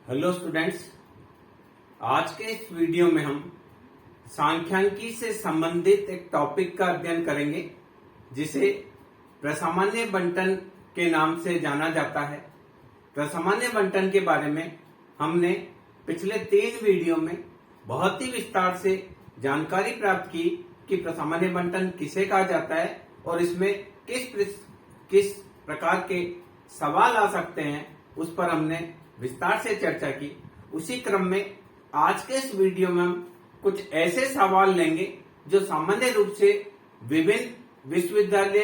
Hello students, आज के इस वीडियो में हम सांख्यिकी से संबंधित एक टॉपिक का अध्ययन करेंगे जिसे प्रसामान्य बंटन के नाम से जाना जाता है। प्रसामान्य बंटन के बारे में हमने पिछले 3 वीडियो में बहुत ही विस्तार से जानकारी प्राप्त की कि प्रसामान्य बंटन किसे कहा जाता है और इसमें किस प्रकार के सवाल आ सकते हैं उस पर हमने विस्तार से चर्चा की। उसी क्रम में आज के इस वीडियो में हम कुछ ऐसे सवाल लेंगे जो सामान्य रूप से विभिन्न विश्वविद्यालय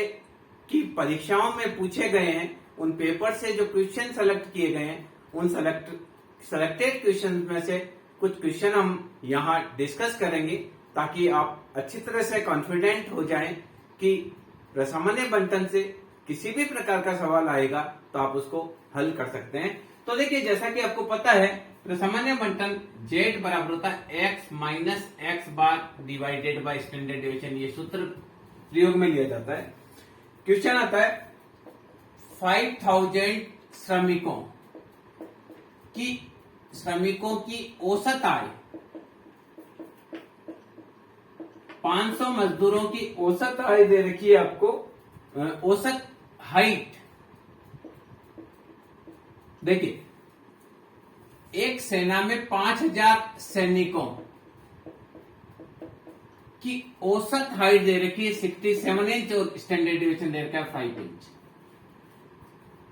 की परीक्षाओं में पूछे गए हैं। उन पेपर से जो क्वेश्चन सेलेक्ट किए गए हैं उन सेलेक्टेड क्वेश्चन में से कुछ क्वेश्चन हम यहाँ डिस्कस करेंगे ताकि आप अच्छी तरह से कॉन्फिडेंट हो जाएं कि प्रसामान्य बंटन से किसी भी प्रकार का सवाल आएगा तो आप उसको हल कर सकते हैं। तो देखिए, जैसा कि आपको पता है प्रसामान्य बंटन z बराबर होता है x minus x bar divided by standard deviation. ये सूत्र प्रयोग में लिया जाता है। क्वेश्चन आता है 5000 श्रमिकों की औसत आय, 500 मजदूरों की औसत आय दे रखी है आपको। औसत हाइट देखिए, एक सेना में 5000 सैनिकों की औसत हाइट दे रखी है 67 इंच और स्टैंडर्ड डेविएशन दे रखा है 5 इंच।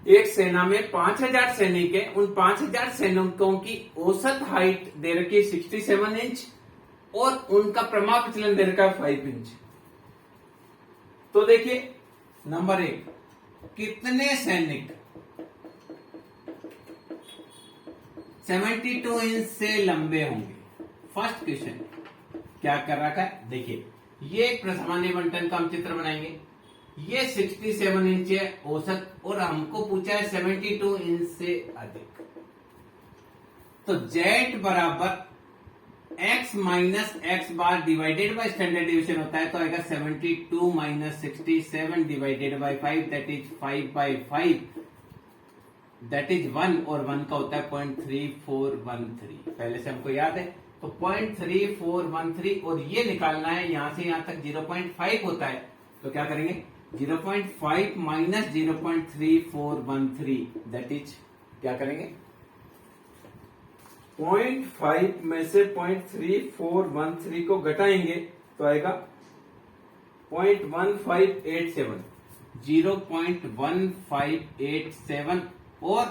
एक सेना में 5000 सैनिक है, उन 5000 सैनिकों की औसत हाइट दे रखी है 67 इंच और उनका प्रमाण विचलन दे रखा है 5 इंच। तो देखिए, नंबर 1, कितने सैनिक 72 इंच से लंबे होंगे? फर्स्ट क्वेश्चन क्या कर रखा है, देखिए ये एक प्रसामान्य बंटन का हम चित्र बनाएंगे। ये 67 इंच है औसत और हमको पूछा है 72 इंच से अधिक। तो z बराबर x minus x bar divided by standard deviation होता है, तो आएगा 72 minus 67 divided by 5 that is 5/5 that is 1 और 1 का होता है 0.3413। पहले से हमको याद है, तो 0.3413 और ये निकालना है, यहां से यहां तक 0.5 होता है। तो क्या करेंगे, 0.5 माइनस 0.3413 दैट इज क्या करेंगे, 0.5 में से 0.3413 को घटाएंगे तो आएगा 0.1587, 0.1587 और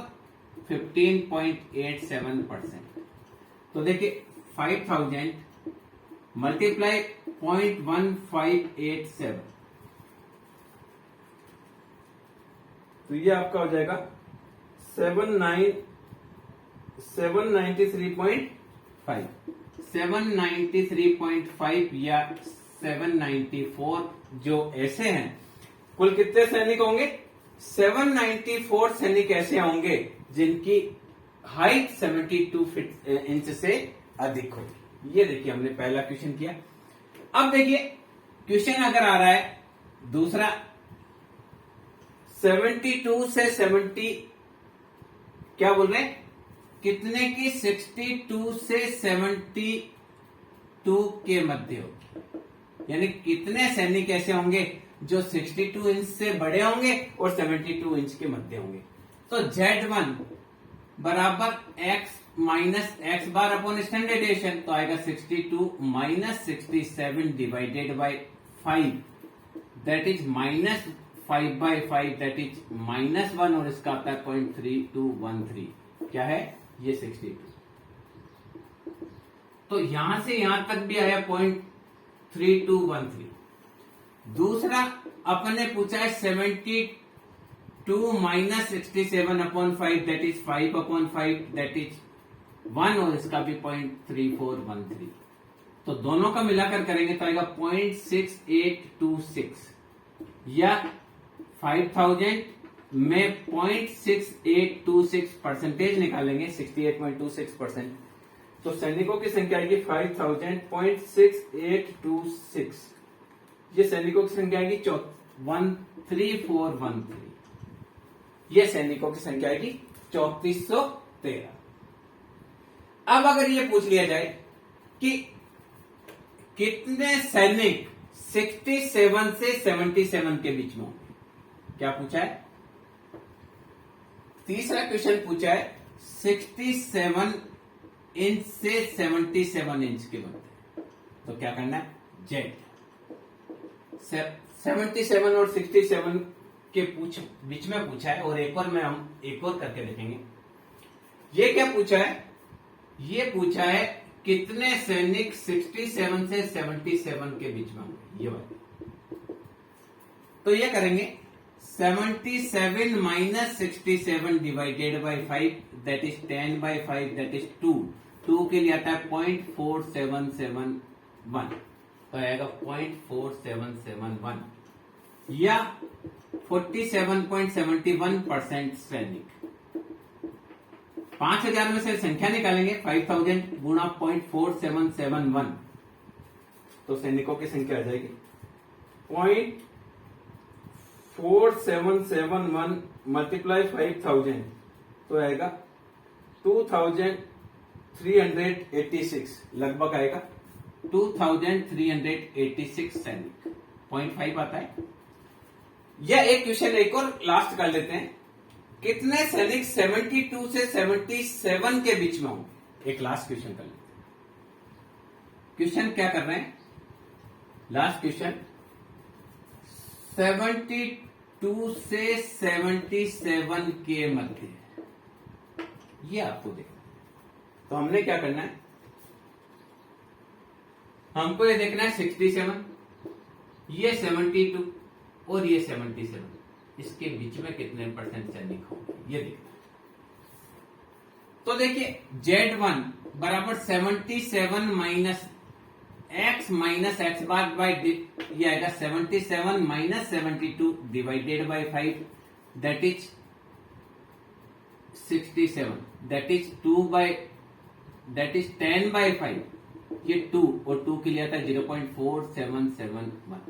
15.87%। तो देखिए 5000 मल्टीप्लाई 0.1587, तो ये आपका हो जाएगा 793.5 या 794 जो ऐसे हैं। कुल कितने सैनिक होंगे? 794 सैनिक ऐसे होंगे जिनकी हाइट 72 इंच से अधिक होगी। ये देखिए, हमने पहला क्वेश्चन किया। अब देखिए क्वेश्चन अगर आ रहा है दूसरा, 72 से 70 क्या बोल रहे हैं, कितने की 62 से 72 के मध्य होगी, यानी कितने सैनिक ऐसे होंगे जो 62 इंच से बड़े होंगे और 72 इंच के मध्य होंगे। तो Z1 बराबर x minus x bar upon standard deviation, तो आएगा 62 minus 67 divided by 5 that is minus 5/5 that is -1 और इसका आता है 0.3213। क्या है ये 62। तो यहां से यहां तक भी आया 0.3213। दूसरा अपने पूछा है 72 minus 67 upon 5 that is 5/5 that is 1 और इसका भी 0.3413। तो दोनों का मिलाकर करेंगे तो आएगा 0.6826 या 5000 में 0.6826 परसेंटेज निकालेंगे, 68.26%। तो सैनिकों की संख्या आएगी 5000.6826। ये सैनिकों की संख्या आएगी 13413। ये सैनिकों की संख्या आएगी 3413। अब अगर ये पूछ लिया जाए कि कितने सैनिक 67 से 77 के बीच में होंगे, क्या पूछा है? तीसरा क्वेश्चन पूछा है 67 इंच से 77 इंच के बनते हैं, तो क्या करना है? जेड 77 और 67 के बीच में पूछा है। और हम एक और करके देखेंगे। ये क्या पूछा है? ये पूछा है कितने सैनिक 67 से 77 के बीच में होंगे, ये बात। तो ये करेंगे 77 minus 67 divided by 5 that is 10 by 5 that is 2। 2 के लिए आता है 0.4771, तो आएगा 0.4771 या 47.71% सैनिक। 5000 में से संख्या निकालेंगे 5000 गुणा 0.4771, तो सैनिकों की संख्या आ जाएगी 0.4771 मल्टीप्लाई 5000, तो आएगा 2386, लगभग आएगा 2386 सैनिक। 0.5 आता है। यह एक क्वेश्चन एक और लास्ट कर लेते हैं। कितने सैनिक 72 से 77 के बीच में होंगे? एक लास्ट क्वेश्चन कर लेते हैं। क्वेश्चन क्या कर रहे हैं? लास्ट क्वेश्चन 72 से 77 के मध्य, ये आपको देखना। तो हमने क्या करना है? हमको ये देखना है 67, ये 72 और ये 77, इसके बीच में कितने परसेंट सैनिक होंगे, ये देखना है। तो देखिए Z1 बराबर 77 माइनस एक्स बार बाई, ये आएगा 77 minus 72 divided by 5 that is 67, that is 10 by 5, ये 2 और 2 के लिए आता है 0.4771।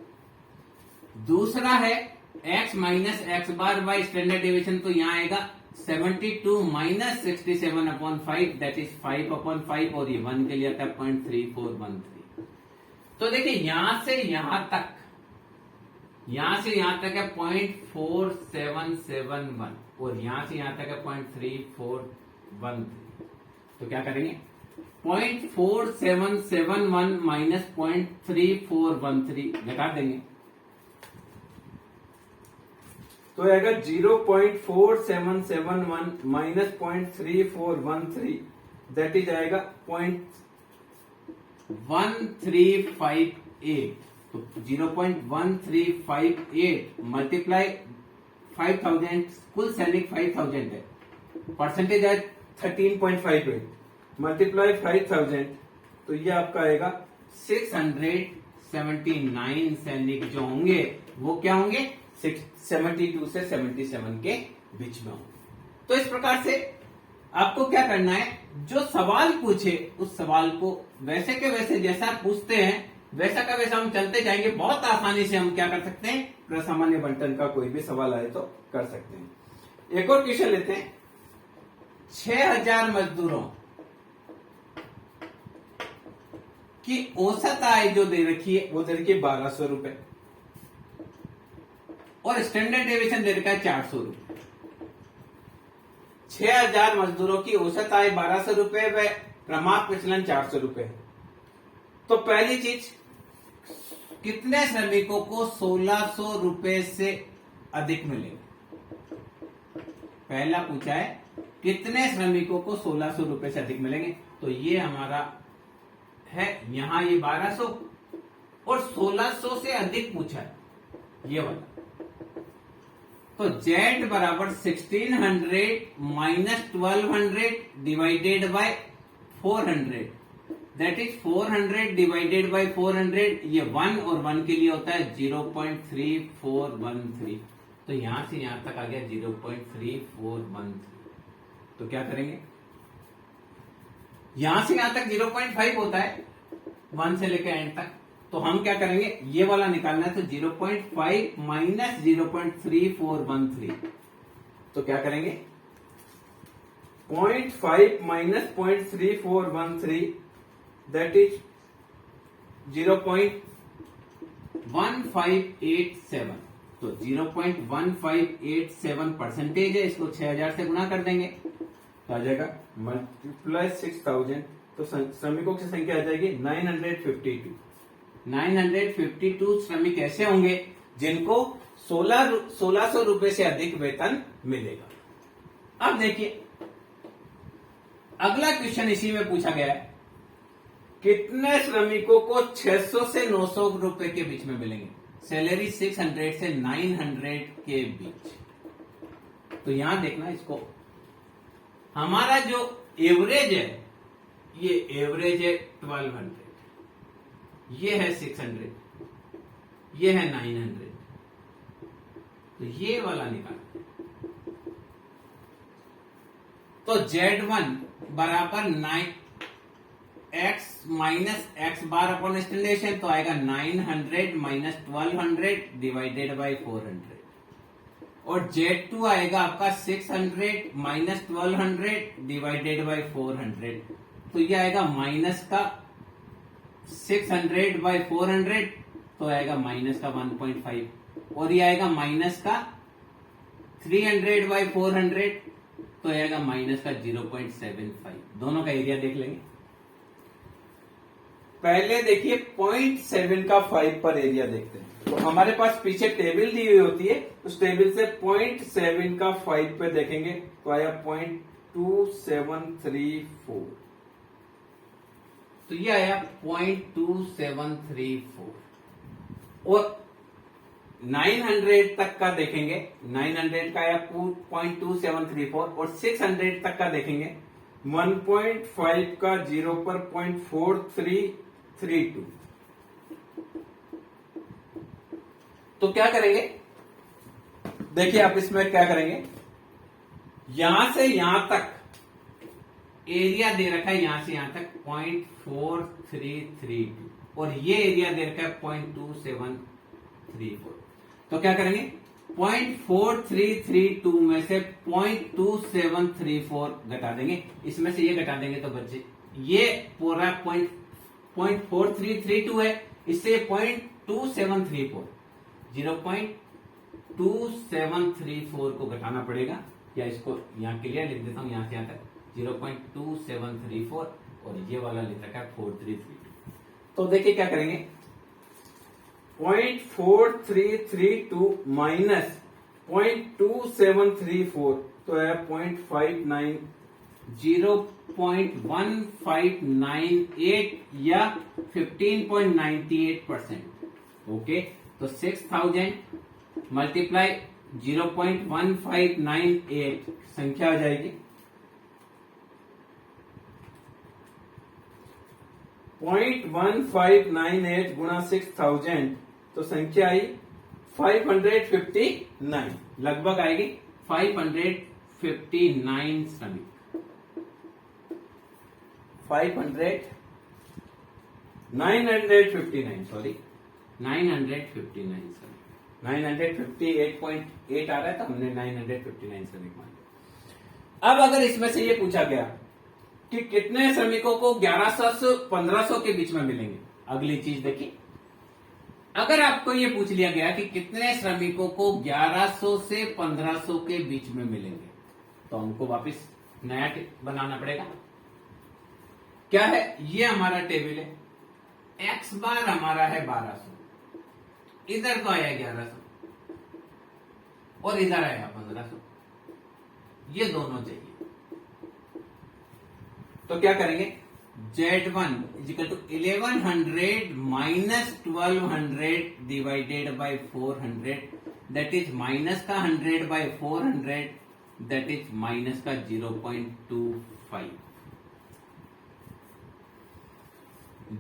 दूसरा है x minus x bar by standard deviation, तो यहां आएगा 72 minus 67 upon 5 that is 5 upon 5 और ये 1 के लिए आता है 0.3413। तो देखिए यहां से यहां तक है 0.4771 और यहां से यहां तक है 0.3413। तो क्या करेंगे? 0.4771 माइनस 0.3413 घटा देंगे, तो आएगा 0.4771 माइनस 0.3413 दैट इज आएगा 0.1358। तो 0.1358 मल्टीप्लाई 5000, कुल सैनिक 5000 है, परसेंटेज है 13.58 मल्टीप्लाई 5000, तो ये आपका आएगा 679 सैनिक जो होंगे वो क्या होंगे? 72 से 77 के बीच में होंगे। तो इस प्रकार से आपको क्या करना है? जो सवाल पूछे उस सवाल को वैसे के वैसे जैसा पूछते हैं वैसा का वैसा हम चलते जाएंगे। बहुत आसानी से हम क्या कर सकते हैं? प्रसामान्य बंटन का कोई भी सवाल आए तो कर सकते हैं। एक और क्वेश्चन लेते हैं। 6000 मजदूरों की औसत आय जो दे रखी है वो दे रखी है 1200 रुपए और स्टैंडर्ड डेविएशन दे रखा है 400 रुपए। 6000 मजदूरों की औसत आय 1200 रुपए व प्रमाप विचलन 400 रुपए। तो पहली चीज, कितने श्रमिकों को 1600 रुपए से अधिक मिलेगा? पहला पूछा है कितने श्रमिकों को 1600 रुपए से अधिक मिलेंगे। तो ये हमारा है यहां ये 1200 और 1600 से अधिक पूछा है ये वाला। तो Z बराबर 1600 minus 1200 divided by 400 that is 400 divided by 400, ये 1 और 1 के लिए होता है 0.3413। तो यहां से यहां तक आ गया 0.3413। तो क्या करेंगे? यहां से यहां तक 0.5 होता है 1 से लेकर एंड तक। तो हम क्या करेंगे? ये वाला निकालना है, तो 0.5 माइनस 0.3413। तो क्या करेंगे? 0.5 माइनस 0.3413 दैट इज 0.1587। तो 0.1587 परसेंटेज है, इसको 6000 से गुना कर देंगे तो आ जाएगा मल्टीप्लाई 6000, तो श्रमिकों की संख्या आ जाएगी 952। 952 श्रमिक ऐसे होंगे जिनको 1600 रुपए से अधिक वेतन मिलेगा। अब देखिए अगला क्वेश्चन इसी में पूछा गया है, कितने श्रमिकों को 600 से 900 रुपए के बीच में मिलेंगे? सैलरी 600 से 900 के बीच। तो यहां देखना इसको, हमारा जो एवरेज है ये एवरेज है 1200, ये है 600, ये है 900, तो ये वाला निकाल। तो Z1 बराबर 9x minus x bar upon standard, तो आएगा 900 माइनस 1200 डिवाइडेड बाई 400, और Z2 आएगा आपका 600 माइनस 1200 डिवाइडेड बाई 400, तो ये आएगा माइनस का 600 बाई 400, तो आएगा माइनस का 1.5, और ये आएगा माइनस का 300 बाई 400, तो आएगा माइनस का 0.75। दोनों का एरिया देख लेंगे। पहले देखिए 0.7 का 5 पर एरिया देखते हैं। तो हमारे पास पीछे टेबल दी हुई होती है, उस टेबल से 0.7 का 5 पे देखेंगे तो आया 0.2734, तो ये आया 0.2734, और 900 तक का देखेंगे, 900 का आया 0.2734, और 600 तक का देखेंगे 1.5 का 0 पर 0.4332। तो क्या करेंगे, देखिए आप इसमें क्या करेंगे, यहां से यहां तक एरिया दे रखा है, यहां से यहां तक 0.4332, और ये एरिया दे रखा है 0.2734। तो क्या करेंगे, 0.4332 में से 0.2734 घटा देंगे, इसमें से ये घटा देंगे तो बच्चे ये पूरा 0.4332 है, इससे 0.2734 0.2734 को घटाना पड़ेगा, या इसको यहां क्लियर लिख देता हूं, यहां से यहां तक 0.2734, और ये वाला लिख रखा है 4332। तो देखिए क्या करेंगे, 0.4332 माइनस 0.2734, तो है 0.59, 0.1598 या 15.98%। ओके, तो 6000 मल्टीप्लाई 0.1598 संख्या आ जाएगी 0.1598 गुणा 6000, तो संख्या आई 559, लगभग आएगी 559 श्रमिक, 959 सॉरी 959 श्रमिक, 958.8 आ रहा है, तो हमने 959 श्रमिक मान लिया। अब अगर इसमें से ये पूछा गया कि कितने श्रमिकों को 1100 से 1500 के बीच में मिलेंगे, अगली चीज देखिए, अगर आपको ये पूछ लिया गया कि कितने श्रमिकों को 1100 से 1500 के बीच में मिलेंगे, तो हमको वापस नया बनाना पड़ेगा। क्या है, ये हमारा टेबल है, एक्स बार हमारा है 1200, इधर तो आया 1100 और इधर आया 1500, ये दोनों चाहिए। तो क्या करेंगे, Z1 is equal to 1100 minus 1200 divided by 400, that is minus का 100 बाई 400, दैट इज माइनस का 0.25।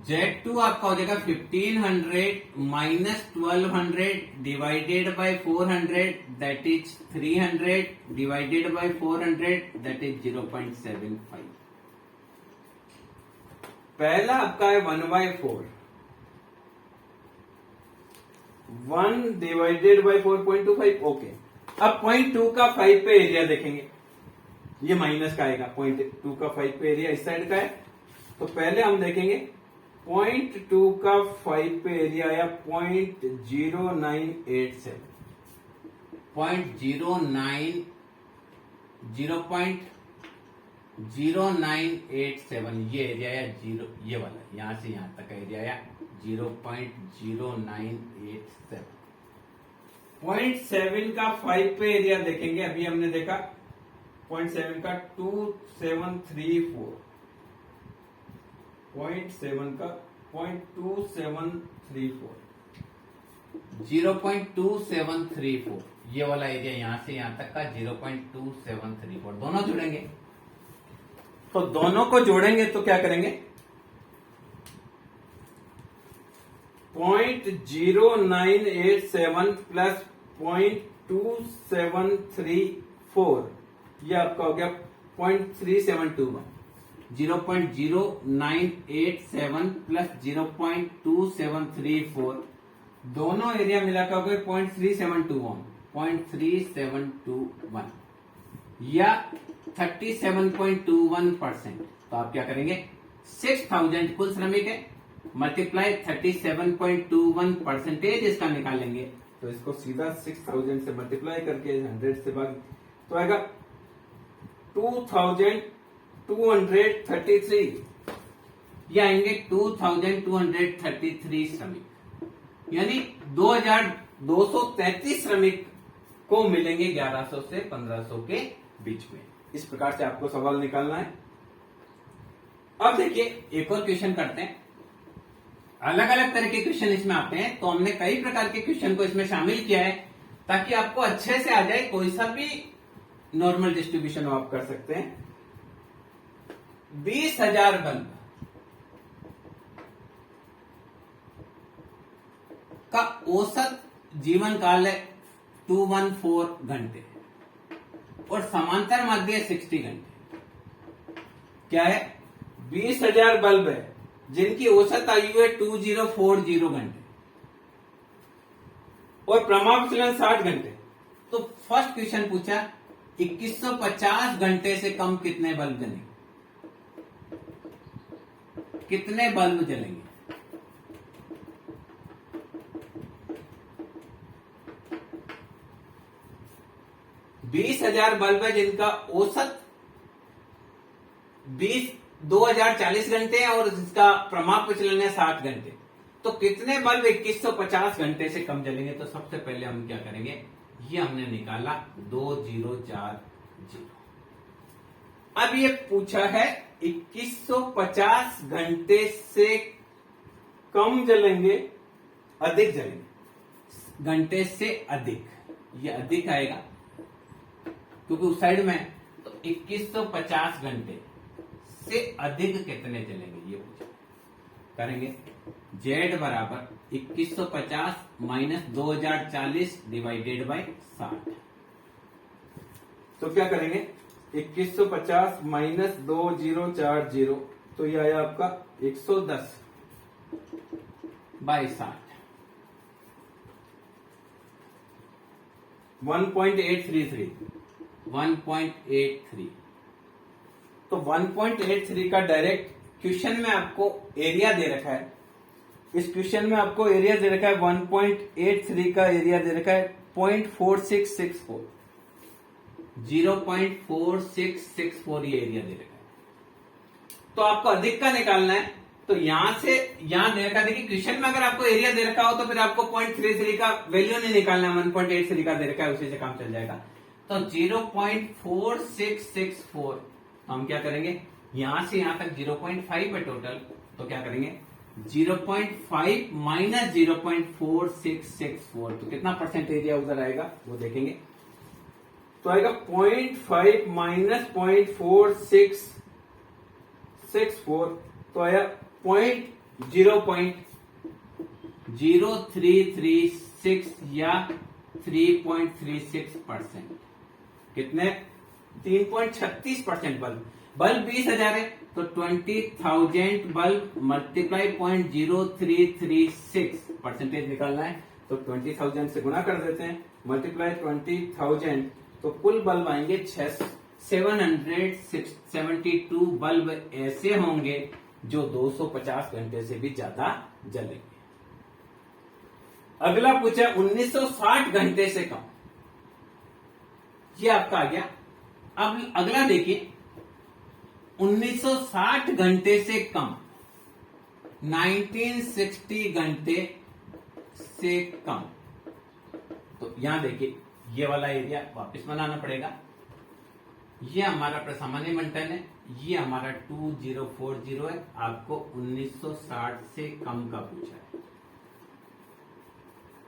Z2 आपका हो जाएगा 1500 minus 1200 divided by 400, that is 300 divided by 400, that is 0.75। पहला आपका है 1/4, 1 डिवाइडेड बाई 4.25। ओके, अब 0.2 का 5 पे एरिया देखेंगे, ये माइनस का आएगा, 0.2 का 5 पे एरिया इस साइड का है। तो पहले हम देखेंगे 0.2 का 5 पे एरिया आया 0.0987, 0.0987 ये एरिया आया जीरो, ये वाला यहां से यहां तक का एरिया आया 0.0987। 0.7 का 5 पे एरिया देखेंगे, अभी हमने देखा 0.7 का 2734, 0.7 का 0.2734, 0.2734 ये वाला एरिया यहां से यहां तक का 0.2734, दोनों जुड़ेंगे। तो दोनों को जोड़ेंगे तो क्या करेंगे, 0.0987 प्लस 0.2734 ये आपका हो गया 0.3721, 0.0987 प्लस 0.2734 दोनों एरिया मिलाकर हो गए 0.3721 या 37.21%। तो आप क्या करेंगे, 6000 कुल श्रमिक है मल्टीप्लाई 37.21% इसका निकालेंगे। तो इसको सीधा 6000 से मल्टीप्लाई करके 100 से भाग तो आएगा 2233, ये आएंगे 2233 श्रमिक, यानी 2233 श्रमिक को मिलेंगे 1100 से 1500 के बीच में। इस प्रकार से आपको सवाल निकालना है। अब देखिए एक और क्वेश्चन करते हैं। अलग अलग तरह के क्वेश्चन इसमें आते हैं, तो हमने कई प्रकार के क्वेश्चन को इसमें शामिल किया है ताकि आपको अच्छे से आ जाए। कोई सा भी नॉर्मल डिस्ट्रीब्यूशन आप कर सकते हैं। 20,000 बल्ब का औसत जीवन काल है 214 घंटे और समांतर माध्य 60 घंटे। क्या है, 20,000 बल्ब है जिनकी औसत आयु है 2040 घंटे और प्रमाण विचलन 60 घंटे। तो फर्स्ट क्वेश्चन पूछा 2150 घंटे से कम कितने बल्ब जलेंगे, कितने बल्ब जलेंगे। बीस 20,000 बल्ब है जिनका औसत 2040 घंटे है और जिसका प्रमाप विचलन है 60 घंटे। तो कितने बल्ब 2150 घंटे से कम जलेंगे। तो सबसे पहले हम क्या करेंगे, ये हमने निकाला 2040। अब ये पूछा है 2150 घंटे से कम जलेंगे, अधिक जलेंगे, घंटे से अधिक, ये अधिक आएगा क्योंकि उस साइड में। तो 2150 घंटे से अधिक कितने चलेंगे ये पूछा करेंगे। Z बराबर 2150 माइनस 2040 डिवाइडेड बाय 60। तो क्या करेंगे, 2150 माइनस 2040 तो ये आया आपका 110 बाय 60, 1.833। तो 1.83 का डायरेक्ट क्वेश्चन में आपको एरिया दे रखा है। इस क्वेश्चन में आपको एरिया दे रखा है 1.83 का एरिया दे रखा है 0.4664, 0.4664 ये एरिया दे रखा है। तो आपको अधिक का निकालना है। तो यहां से यहां दे रखा, देखिए क्वेश्चन में अगर आपको एरिया दे रखा हो तो फिर आपको 0.33 का वैल्यू नहीं निकालना है, 1.83 का दे रखा है उसी से काम चल जाएगा। तो 0.4664 हम क्या करेंगे, यहां से यहां तक 0.5 है टोटल। तो क्या करेंगे 0.5 माइनस 0.4664, तो कितना परसेंट एरिया उधर आएगा वो देखेंगे। तो आएगा 0.5 माइनस 0.4664 तो आया 0.0336 या 3.36%। कितने, 3.36% बल्ब 20,000 है तो 20,000 बल्ब मल्टीप्लाई 0.0336 परसेंटेज निकालना है। तो 20,000 से गुणा कर देते हैं, मल्टीप्लाई 20,000 तो कुल बल्ब आएंगे 772 बल्ब ऐसे होंगे जो 250 घंटे से भी ज्यादा जलेंगे। अगला पूछा 1960 घंटे से कम, ये आपका आ गया। अब अगला देखिए 1960 घंटे से कम, 1960 घंटे से कम। तो यहां देखिए ये वाला एरिया वापस बनाना पड़ेगा। ये हमारा प्रसामान्य मंथन है, ये हमारा 2040 है। आपको 1960 से कम का पूछा है,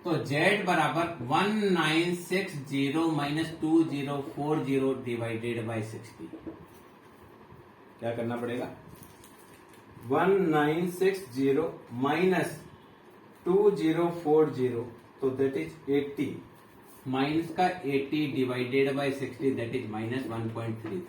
तो Z बराबर 1960 माइनस 2040 डिवाइडेड बाई 60। क्या करना पड़ेगा? 1960 माइनस 2040, तो दैट इज 80, माइनस का 80 divided by 60, that is minus 1.33।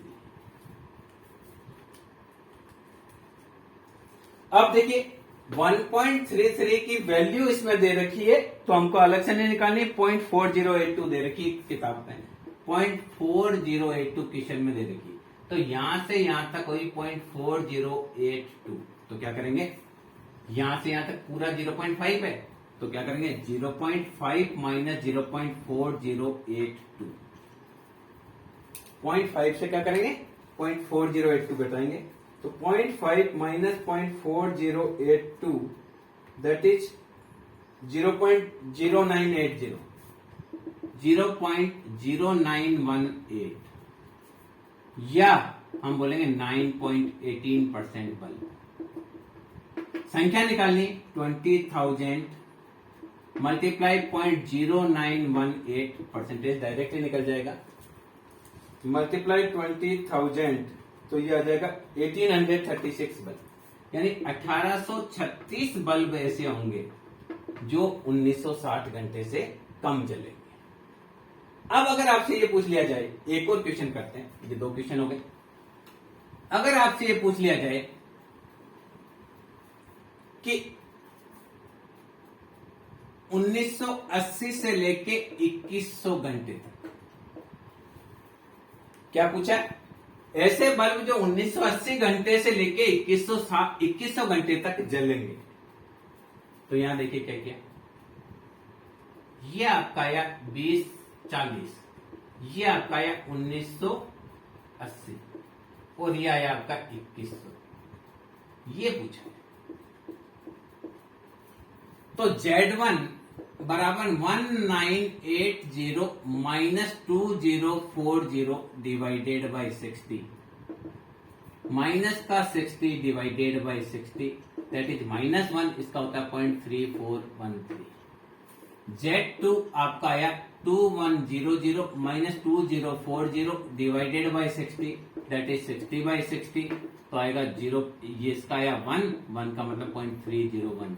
अब देखिए 1.33 की वैल्यू इसमें दे रखी है, तो हमको अलग से नहीं निकालनी। 0.4082 दे रखी किताब में, 0.4082 क्वेश्चन में दे रखी। तो यहां से यहां तक वही 0.4082, तो क्या करेंगे? यहां से यहां तक पूरा 0.5 है, तो क्या करेंगे? 0.5 माइनस 0.4082, 0.5 से क्या करेंगे? 0.4082 घटाएंगे। तो 0.5 माइनस 0.4082, दैट इज 0.0980, 0.0918, या हम बोलेंगे 9.18% बल्ब। संख्या निकालनी 20,000 मल्टीप्लाई 0.0918 परसेंटेज, डायरेक्टली निकल जाएगा। मल्टीप्लाई 20,000, तो ये आ जाएगा 1836 बल्ब, यानी 1836 बल्ब ऐसे होंगे जो 1960 घंटे से कम जलेंगे। अब अगर आपसे ये पूछ लिया जाए, एक और क्वेश्चन करते हैं, ये 2 क्वेश्चन हो गए। अगर आपसे ये पूछ लिया जाए कि 1980 से लेके 2100 घंटे तक, क्या पूछा? ऐसे बल्ब जो 1980 घंटे से लेके 2100 घंटे तक जलेंगे। तो यहां देखिए क्या किया, ये आपका आया 2040, ये आपका आया 1980, और ये आया आपका 2100, ये पूछा। तो Z1 बराबर 1980 माइनस 2040 डिवाइडेड बाई 60, माइनस का 60 डिवाइडेड बाई 60, दैट इज -1, इसका होता है 0.3413। Z2 आपका आया 2100 minus 2040 divided by 60, that is 60 by 60, तो आएगा 0, ये इसका आया 1 का मतलब 0.3013।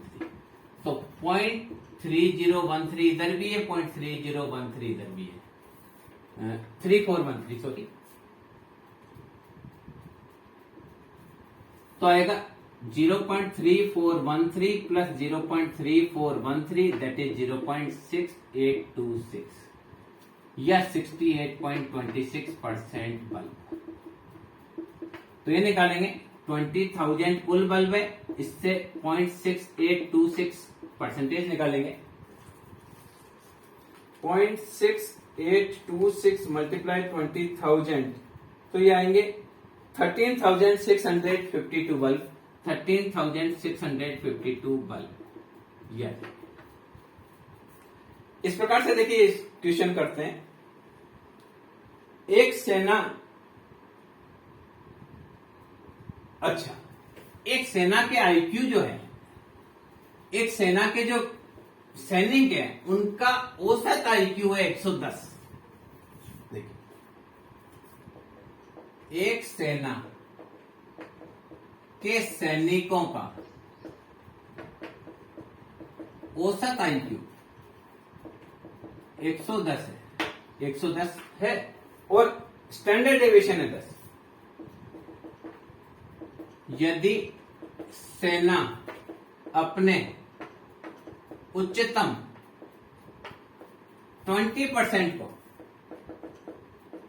तो 0.3013 इधर भी है, 0.3013 इधर भी है, 3413 सॉरी। तो आएगा 0.3413 प्लस 0.3413, दैट इज 0.6826, या 68.26% बल्ब। तो ये निकालेंगे 20,000 कुल बल्ब है, इससे 0.6826 परसेंटेज निकालेंगे। 0.6826 मल्टीप्लाई 20,000, तो ये आएंगे 13,652 बल्ब, 13,652 बल्ब। ये इस प्रकार से देखिए, इस क्वेश्चन करते हैं। एक सेना, अच्छा, एक सेना के आईक्यू जो है, एक सेना के जो सैनिक हैं, उनका औसत आईक्यू है 110। देखिए, एक सेना के सैनिकों का औसत आईक्यू 110 है, 110 है, और स्टैंडर्ड डेविएशन है 10। यदि सेना अपने उच्चतम 20% को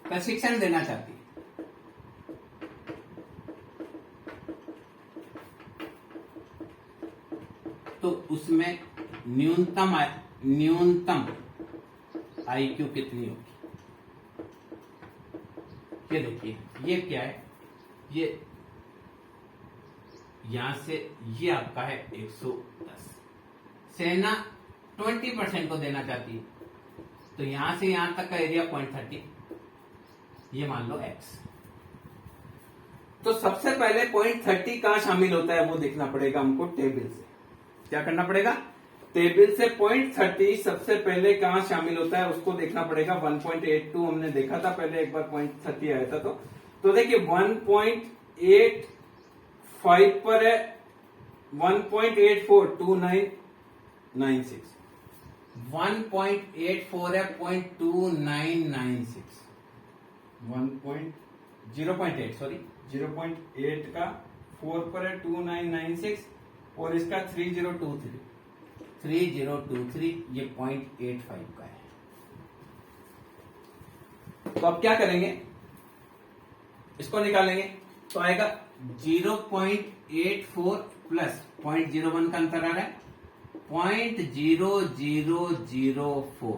प्रशिक्षण देना चाहती है, तो उसमें न्यूनतम IQ कितनी होगी? ये देखिए, ये क्या है, ये यहां से ये आपका है 110। सेना 20% को देना चाहती है, तो यहां से यहां तक का एरिया 0.30, ये मान लो x। तो सबसे पहले 0.30 कहां शामिल होता है वो देखना पड़ेगा हमको टेबल से। क्या करना पड़ेगा? टेबल से 0.30 सबसे पहले कहां शामिल होता है उसको देखना पड़ेगा। 1.82 हमने देखा था पहले एक बार 0.30 आया था, तो देखिए 1.85 पर है 1.842996, 1.84 है 0.2996, 0.8 का 4 पर है 2996 और इसका 3023, ये 0.85 का है। तो अब क्या करेंगे, इसको निकालेंगे तो आएगा 0.84 प्लस 0.01 का अंतर आ रहा है 0.0004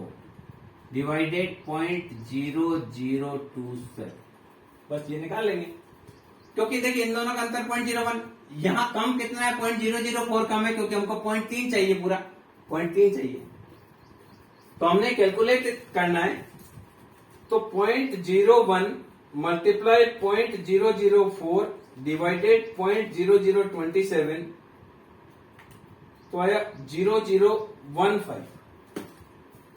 डिवाइडेड 0.0027, बस ये निकाल लेंगे। क्योंकि देखिए इन दोनों का अंतर 0.01, यहां कम कितना है 0.004 कम है, क्योंकि हमको 0.3 चाहिए, पूरा 0.3 चाहिए। तो हमने कैलकुलेट करना है, तो 0.01 मल्टीप्लाइड 0.004 डिवाइडेड 0.0027, तो आया 0015,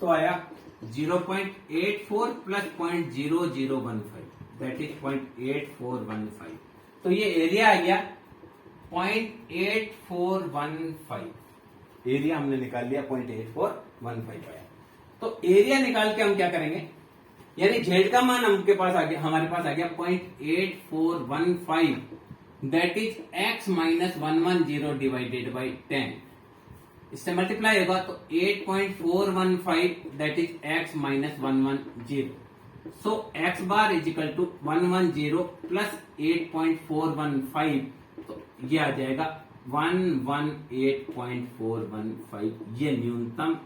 तो आया 0.84 प्लस 0.0015, दैट इज 0.8415। तो ये एरिया आ गया 0.8415, एरिया हमने निकाल लिया 0.8415 आया। तो एरिया निकाल के हम क्या करेंगे, यानी जेड का मान हमारे पास आ गया 0.8415, that is x minus 110 divided by 10, इससे मल्टीप्लाई होगा तो 8.415, that is x minus 110। So x bar is equal to 110 plus 8.415, तो ये आ जाएगा 118.415। ये न्यूनतम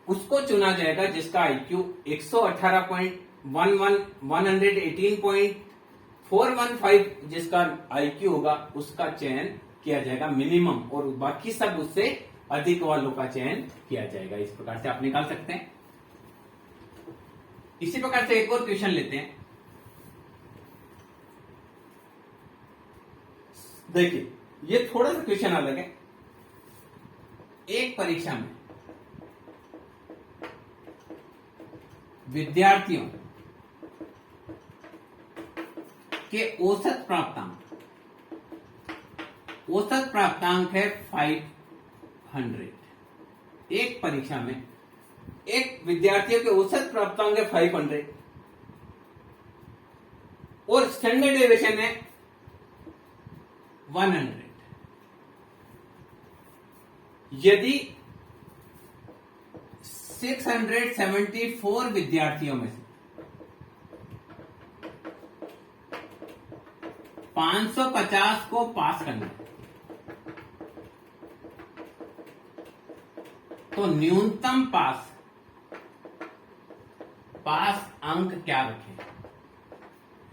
उसको चुना जाएगा जिसका IQ 118.415 जिसका IQ होगा, उसका चयन किया जाएगा मिनिमम, और बाकी सब उससे अधिक वालों का चयन किया जाएगा। इस प्रकार से आप निकाल सकते हैं। इसी प्रकार से एक और क्वेश्चन लेते हैं। देखिए ये थोड़ा सा क्वेश्चन अलग है। एक परीक्षा में विद्यार्थियों के औसत प्राप्तांक है 500। एक परीक्षा में एक विद्यार्थियों के औसत प्राप्तांक है 500 और स्टैंडर्ड डेविएशन है 100। यदि 674 विद्यार्थियों में से 550 को पास करना है, तो न्यूनतम पास अंक क्या रखें,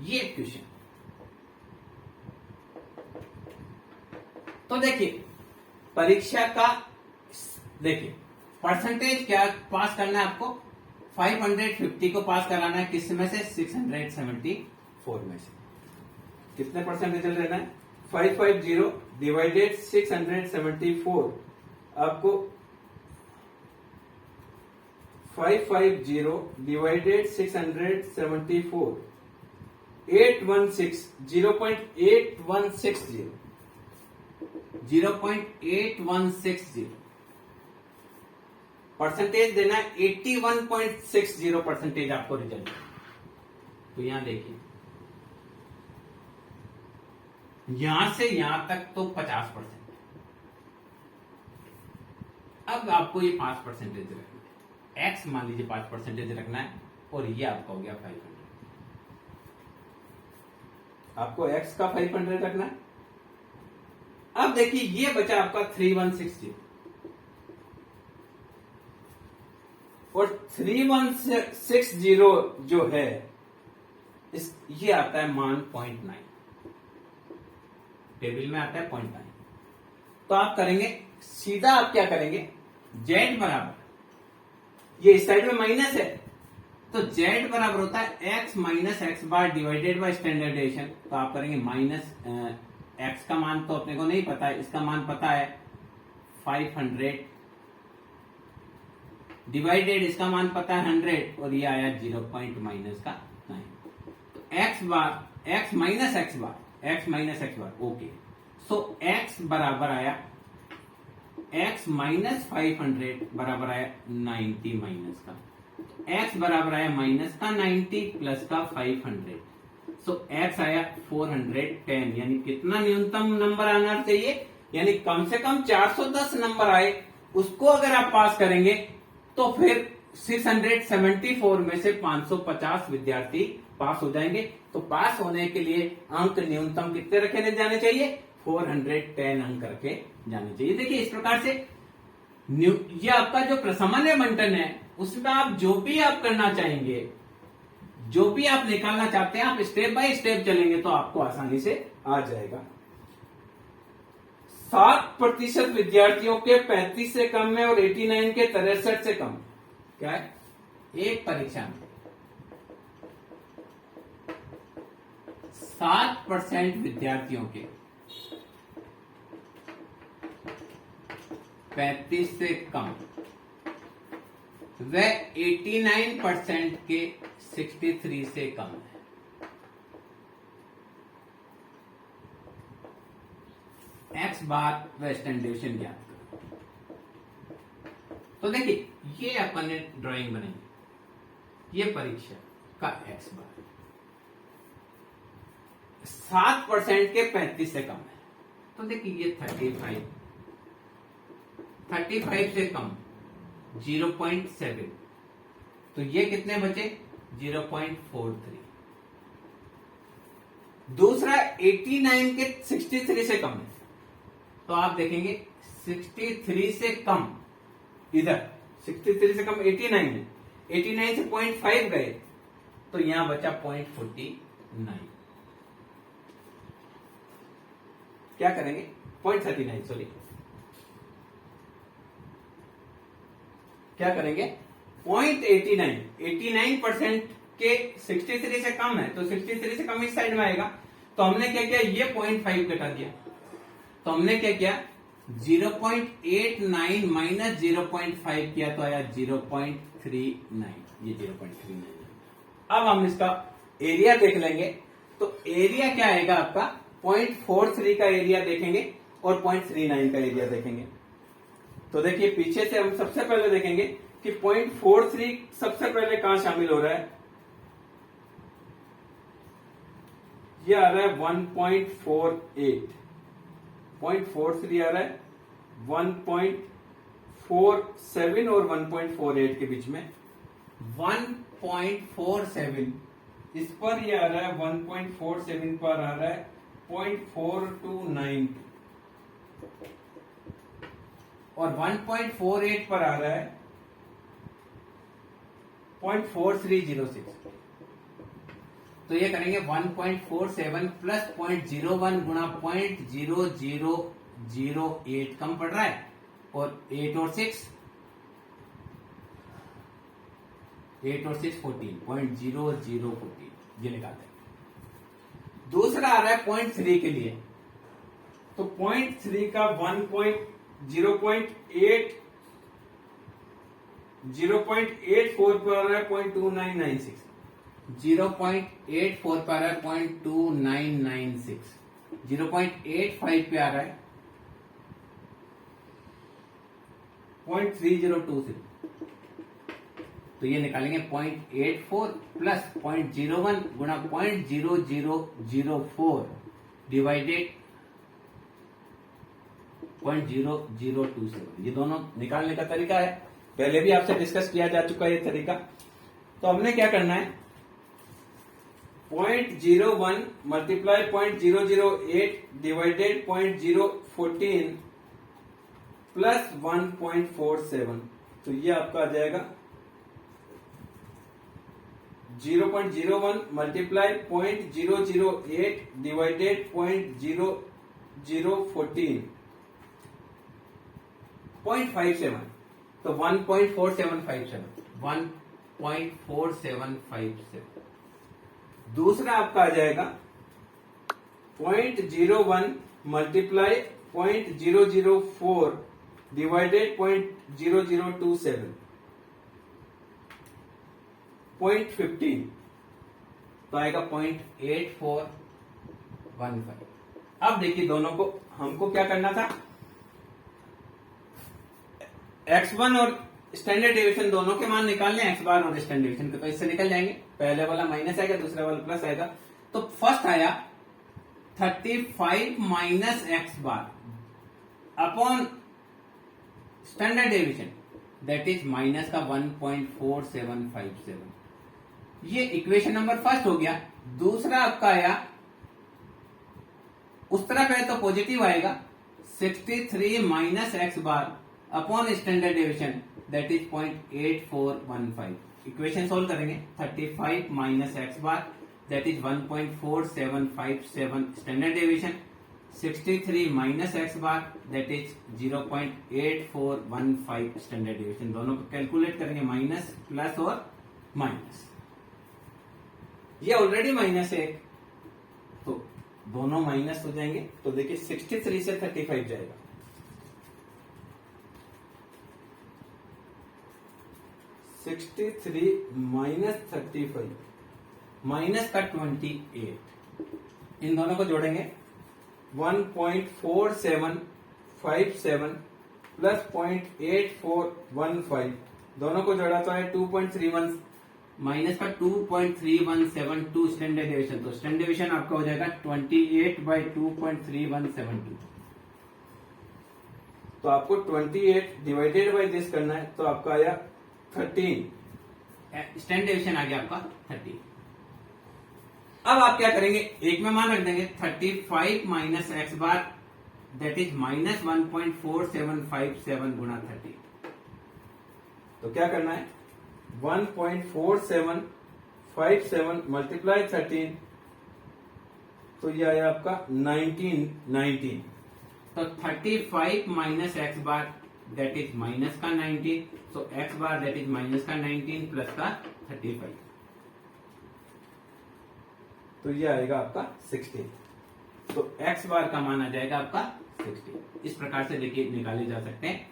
ये क्वेश्चन। तो देखिए परीक्षा का देखिए परसेंटेज क्या पास करना है आपको, 550 को पास कराना है, किस में से 674 में से। कितने परसेंटेज रहना है, 550 डिवाइडेड 674, आपको 550 डिवाइडेड 674 0.8160 परसेंटेज देना है। 81.60 परसेंटेज आपको रिजल्ट। तो यहां देखिए यहां से यहां तक तो 50%। अब आपको ये 5% रखना है, एक्स मान लीजिए 5% रखना है, और ये आपका हो गया 500। आपको एक्स का 500 रखना है अब देखिए ये बचा आपका 3160 और 3160 जो है ये आता है मान 0.9, टेबल में आता है 0.9। तो आप करेंगे सीधा, आप क्या करेंगे, z बराबर, ये इस साइड में माइनस है तो z बराबर होता है x minus x bar divided by standard deviation. तो आप करेंगे माइनस x का मान तो अपने को नहीं पता है, इसका मान पता है 500 डिवाइडेड, इसका मान पता है 100 और ये आया 0 पॉइंट माइनस का 9। तो x बार x माइनस एक्स बार ओके। सो x बराबर आया x माइनस 500 बराबर आया 90 माइनस का, x बराबर आया माइनस का 90 प्लस का 500। सो x आया 410, यानी कितना न्यूनतम नंबर आना चाहिए, यानी कम से कम 410 नंबर आए, उसको अगर आप पास करेंगे तो फिर 674 में से 550 विद्यार्थी पास हो जाएंगे। तो पास होने के लिए अंक न्यूनतम कितने रखे जाने चाहिए, 410 अंक रखे जाने चाहिए। देखिए इस प्रकार से ये आपका जो प्रसामान्य बंटन है उसमें आप जो भी आप करना चाहेंगे, जो भी आप निकालना चाहते हैं, आप स्टेप बाय स्टेप चलेंगे तो आपको आसानी से आ जाएगा। 7% विद्यार्थियों के 35 से कम है और 89 के 63 से कम। क्या है, एक परीक्षा में 7% विद्यार्थियों के 35 से कम व 89% के 63 से कम है। एक्स बार वेस्टर्न डिवीजन ज्ञात करो। तो देखिए ये अपन ने ड्राइंग बनाई, ये परीक्षा का एक्स बार 7% के 35 से कम है। तो देखिए ये 35 से कम 0.7, तो ये कितने बचे 0.43। दूसरा 89 के 63 से कम है, तो आप देखेंगे 63 से कम, इधर 63 से कम 89 है, 89 से 0.5 गए तो यहां बचा 0.49। क्या करेंगे 0.39 सॉरी, क्या करेंगे 0.89, 89% के 63 से कम है तो 63 से कम इस साइड में आएगा। तो हमने क्या किया, ये 0.5 घटा दिया, तो हमने क्या किया 0.89 माइनस 0.5 किया तो आया 0.39, ये 0.39। अब हम इसका एरिया देख लेंगे, तो एरिया क्या आएगा आपका 0.43 का एरिया देखेंगे और 0.39 का एरिया देखेंगे। तो देखिए पीछे से हम सबसे पहले देखेंगे कि 0.43 सबसे पहले कहां शामिल हो रहा है, ये आ रहा है 1.48, 0.43 आ रहा है 1.47 और 1.48 के बीच में 1.47 इस पर ये आ रहा है, 1.47 पर आ रहा है 0.429 और 1.48 पर आ रहा है 0.4306। तो ये करेंगे 1.47 प्लस 0.01 गुणा 0.0008 कम पड़ रहा है, और 8 और 6 14, 0.0014 ये निकालते हैं। दूसरा आ रहा है 0.3 के लिए, तो 0.3 का 0.84 पर आ रहा है 0.2996, 0.84 पे आ रहा है 0.2996, 0.85 पे आ रहा है 0.3020। तो ये निकालेंगे 0.84 प्लस 0.01 गुणा 0.0004 डिवाइडेड 0.0027। ये दोनों निकालने का तरीका है, पहले भी आपसे डिस्कस किया जा चुका है ये तरीका। तो हमने क्या करना है, 0.01 मल्टीप्लाई 0.008 डिवाइडेड 0.014 प्लस 1.47, तो ये आपका आ जाएगा 0.01 मल्टीप्लाई 0.008 डिवाइडेड 0.0014 0.57, तो 1.4757 दूसरा आपका आ जाएगा 0.01 मल्टीप्लाई 0.004 डिवाइडेड 0.0027 0.15, तो आएगा 0.8415। अब देखिए दोनों को हमको क्या करना था, x1 और स्टैंडर्ड डेविएशन दोनों के मान निकालने, x बार और स्टैंडर्ड डेविएशन के, तो इससे निकल जाएंगे। पहले वाला माइनस आएगा, दूसरा वाला प्लस आएगा। तो फर्स्ट आया 35 minus x bar upon standard deviation, that is minus का 1.4757। ये इक्वेशन नंबर फर्स्ट हो गया। दूसरा आपका आया, उस तरफ है तो पॉजिटिव आएगा, 63 minus x bar upon standard deviation, that is 0.8415। Equation solve करेंगे, 35 minus x bar that is 1.4757 standard deviation, 63 minus x bar that is 0.8415 standard deviation. दोनों को कैलकुलेट करेंगे, माइनस प्लस और माइनस। ये ऑलरेडी माइनस है, तो दोनों माइनस हो जाएंगे। तो देखिए 63 से 35 जाएगा, 63 माइनस 35 माइनस का 28, इन दोनों को जोड़ेंगे 1.4757 प्लस 0.8415, दोनों को जोड़ा तो है 2.31 माइनस का 2.3172 स्टैंडर्ड डेविएशन। तो स्टैंडर्ड डेविएशन आपका हो जाएगा 28/2.3172। तो आपको 28 डिवाइडेड बाय दिस करना है, तो आपका आया 13, स्टैंडर्ड डेविएशन आ गया आपका 30। अब आप क्या करेंगे, एक में मान रख देंगे 35 minus x bar that is minus 1.4757 गुणा 30। तो क्या करना है, 1.4757 मल्टीप्लाई 13, तो ये आया आपका 19। तो 35 minus x bar that is minus का 19, so x bar that is minus का 19 प्लस का 35, तो ये आएगा आपका 16। तो एक्स बार का मान आ जाएगा आपका 16। इस प्रकार से देखिए निकाले जा सकते हैं।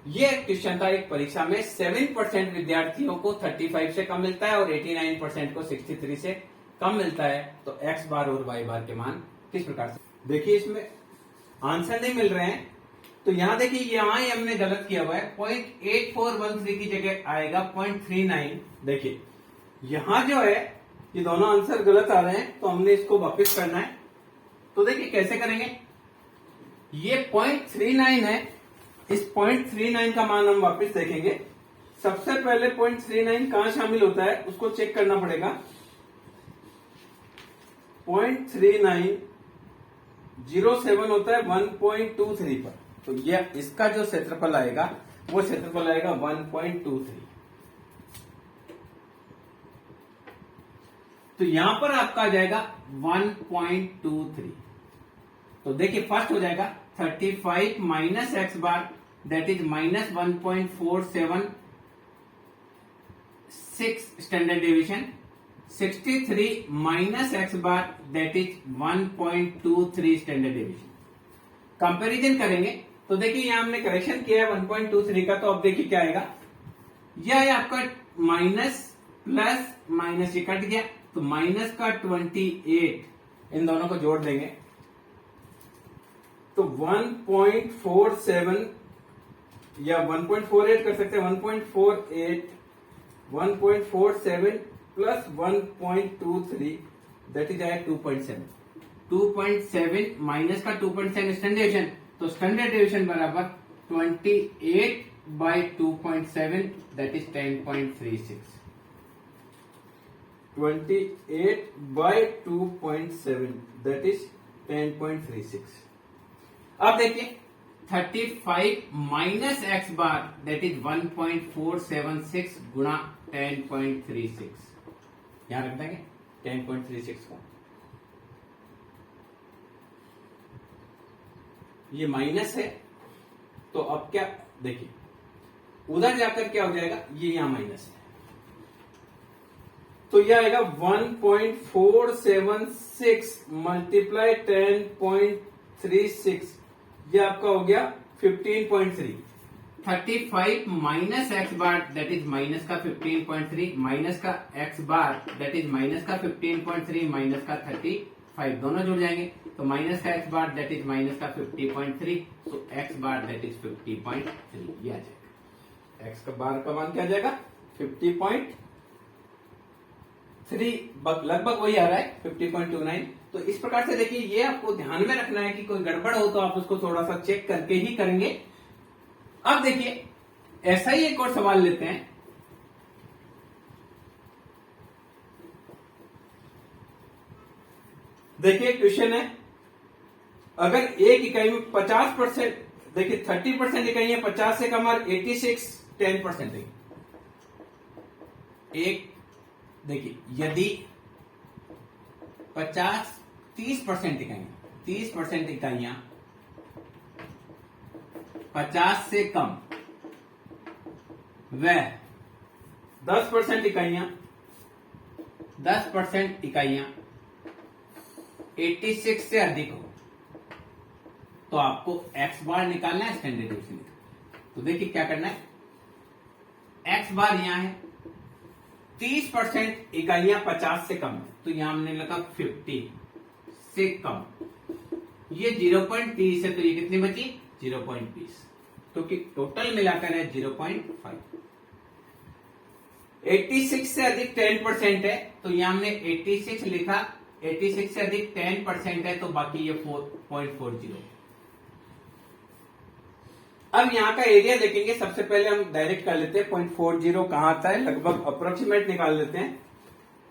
ये क्वेश्चन था एक परीक्षा में 7% विद्यार्थियों को 35 से कम मिलता है और 89% को 63 से कम मिलता है। तो एक्स बार और वाई बार के मान किस प्रकार से, देखिए इसमें आंसर नहीं मिल रहे हैं, तो यहां देखिए यहां ही हमने गलत किया हुआ है, 0.8413 की जगह आएगा 0.39। देखिए यहां जो है ये दोनों आंसर गलत आ रहे हैं, तो हमने इसको वापस करना है। तो देखिए कैसे करेंगे, ये 0.39 है, इस 0.39 का मान हम वापस देखेंगे। सबसे पहले 0.39 कहां शामिल होता है उसको चेक करना पड़ेगा। 0.3907 होता है 1.23 पर, तो ये इसका जो क्षेत्रफल आएगा वो क्षेत्रफल आएगा 1.23। तो यहां पर आपका आ जाएगा 1.23। तो देखिए फर्स्ट हो जाएगा 35 minus x bar that is minus 1.476 standard deviation, 63 minus x bar that is 1.23 standard deviation. Comparison करेंगे तो देखिए यहां हमने करेक्शन किया है 1.23 का, तो अब देखिए क्या आएगा, यह है आपका माइनस प्लस माइनस, ये कट गया, तो माइनस का 28, इन दोनों को जोड़ देंगे तो 1.47 या 1.48 कर सकते हैं, 1.47 प्लस 1.23 दैट इज आया 2.7। 2.7 माइनस का 2.7 स्टैंडर्ड डेविएशन, तो स्टैंडर्ड डेविएशन बराबर 28/2.7 दैट इज 10.36। 28/2.7 that is 10.36। अब देखिए 35 minus x bar that is 1.476 गुणा 10.36। यहां रख देंगे 10.36 को, ये माइनस है तो अब क्या देखिए उधर जाकर क्या हो जाएगा, ये यहां माइनस है तो यह आएगा 1.476 मल्टीप्लाई 10.36, ये आपका हो गया 15.3। 35 minus x bar that is minus का 15.3 माइनस का x bar that is minus का 15.3 माइनस का 35 दोनों जुड़ जाएंगे तो माइनस का x bar that is minus का 50.3, सो एक्स बार दैट इज 50.3 ये आ जाएगा। एक्स का बार का मान क्या आ जाएगा 50.3, लगभग वही आ रहा है 50.29। तो इस प्रकार से देखिए ये आपको ध्यान में रखना है कि कोई गड़बड़ हो तो आप उसको थोड़ा सा चेक करके ही करेंगे। अब देखिए ऐसा ही एक और सवाल लेते हैं। देखिए क्वेश्चन है, अगर एक इकाई में 50%, देखिए 30% इकाई है 50 से कम और 86 10% है। एक देखिए यदि 30% इकाइयां 30% इकाइयां 50 से कम व 10% इकाइयां 86 से अधिक हो तो आपको एक्स बार निकालना है, स्टैंडर्ड डेविएशन। तो देखिए क्या करना है, एक्स बार यहां है 30% इकाइयां 50 से कम है तो यहां हमने लगा 50 से कम, ये 0.30 है तो ये कितनी बची 0.20, क्योंकि टोटल मिलाकर है 0.5। 86 से अधिक 10% है तो यहां हमने 86 लिखा, 86 से अधिक 10% है तो बाकी ये 4.40। अब यहां का एरिया देखेंगे, सबसे पहले हम डायरेक्ट कर लेते हैं 0.40 कहां आता है, लगभग अप्रोक्सीमेट निकाल लेते हैं।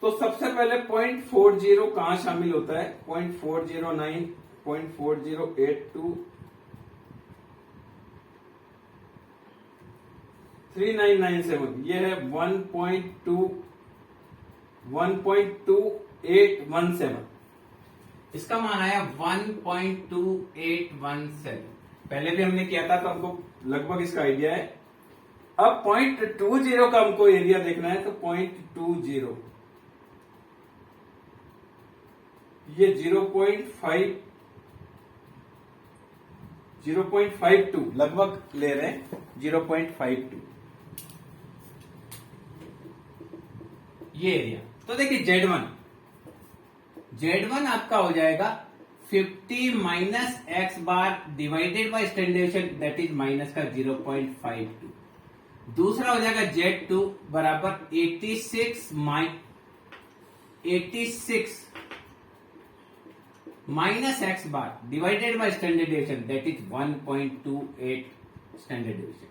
तो सबसे पहले 0.40 कहां शामिल होता है, 0.409, 0.4082, 3997, ये है 1.2817, इसका मान आया 1.2817। पहले भी हमने किया था तो हमको लगभग इसका आइडिया है। अब 0.20 का हमको एरिया देखना है तो 0.20 ये 0.52 लगभग ले रहे हैं, 0.52 ये एरिया। तो देखिए Z1 आपका हो जाएगा 50 minus x bar divided by standard deviation that is minus का 0.52। दूसरा हो जाएगा Z2 बराबर 86 minus x bar divided by standard deviation that is 1.28 standard deviation.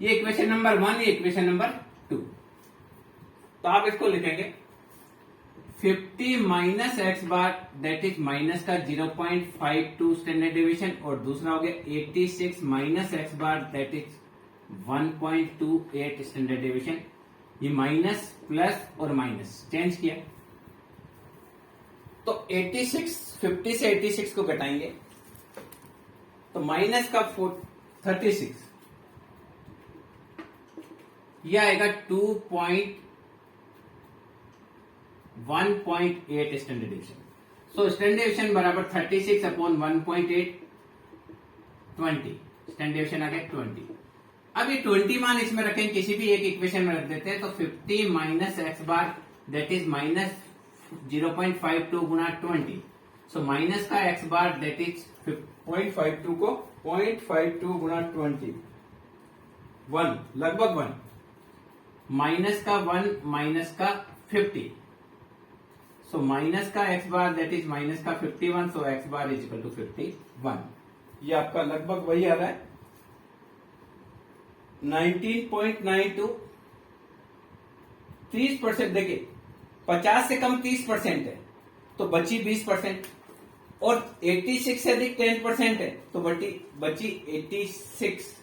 ये इक्वेशन नंबर 1, ये इक्वेशन नंबर 2। तो आप इसको लिखेंगे 50 minus x bar that is minus का 0.52 स्टैंडर्ड डेविएशन, और दूसरा हो गया 86 minus x bar that is 1.28 standard deviation. ये माइनस प्लस और माइनस चेंज किया तो 86 50 से 86 को घटाएंगे तो माइनस का 36, यह आएगा 1.8 standard deviation. So standard deviation बराबर 36 अपॉन 1.8 20, स्टैंडर्ड डेविएशन आ गया 20। अब ये 20 मान इसमें रखें, किसी भी एक इक्वेशन में रख देते हैं तो 50 minus x bar that is minus 0.52 Guna 20, so minus का एक्स बार दैट इज 0.52 को 0.52 गुना 20 1 लगभग 1 माइनस का 1 माइनस का 50, सो माइनस का x bar that is minus का 51, so x bar is equal to 51। ये आपका लगभग वही आ रहा है 19.92। 30% देखिए 50 से कम 30% है तो बची 20%, और 86 से अधिक 10% है तो बची 86,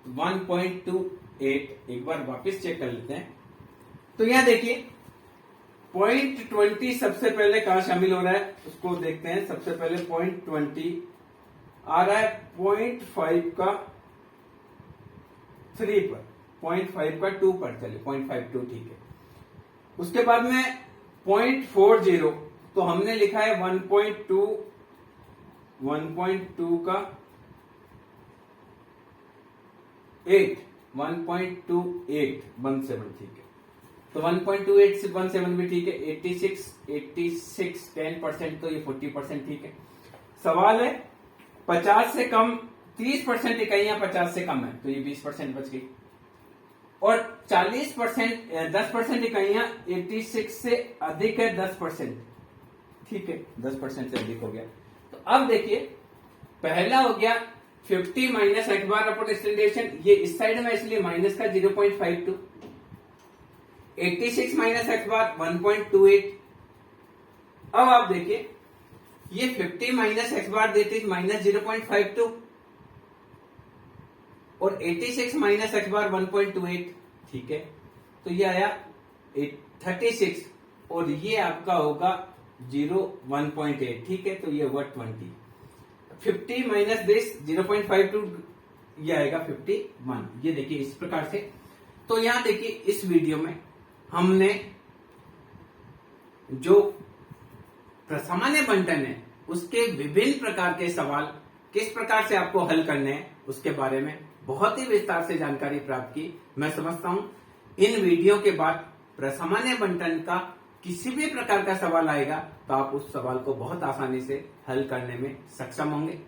1.28। एक बार वापस चेक कर लेते हैं। तो यहां देखिए 0.20 सबसे पहले कहां शामिल हो रहा है उसको देखते हैं। सबसे पहले 0.20 आ रहा है 0.5 का 3 पर, 0.5 का 2 पर, चलिए 0.52 ठीक है। उसके बाद में 0.40 तो हमने लिखा है 1.2 का 8, 1.2817 ठीक है। तो 1.28 से 17 भी ठीक है। 86 10% तो ये 40% ठीक है। सवाल है 50 से कम 30% इकाइयां 50 से कम है तो ये 20% बच गई, और 40% 10% इकाइयां 86 से अधिक है 10%, ठीक है 10% से अधिक हो गया। तो अब देखिए पहला हो गया 50 माइनस एक्स बार अपॉन स्टैंडर्डेशन, ये इस साइड में इसलिए माइनस का 0.52। 86 माइनस एक्स बार 1.28। अब आप देखिए ये 50 माइनस एक्स बार देते हैं माइनस 0.52, और 86 माइनस एक्स बार 1.28 ठीक है। तो ये आया 36, और ये आपका होगा 1.8 ठीक है। तो ये हुआ 20। 50 माइनस दिस 0.52 ये आएगा 51। ये देखिए इस प्रकार से। तो यहां देखिए इस वीडियो में हमने जो सामान्य बंटन है उसके विभिन्न प्रकार के सवाल किस प्रकार से आपको हल करने हैं उसके बारे में बहुत ही विस्तार से जानकारी प्राप्त की। मैं समझता हूं इन वीडियो के बाद सामान्य बंटन का किसी भी प्रकार का सवाल आएगा तो आप उस सवाल को बहुत आसानी से हल करने में सक्षम होंगे।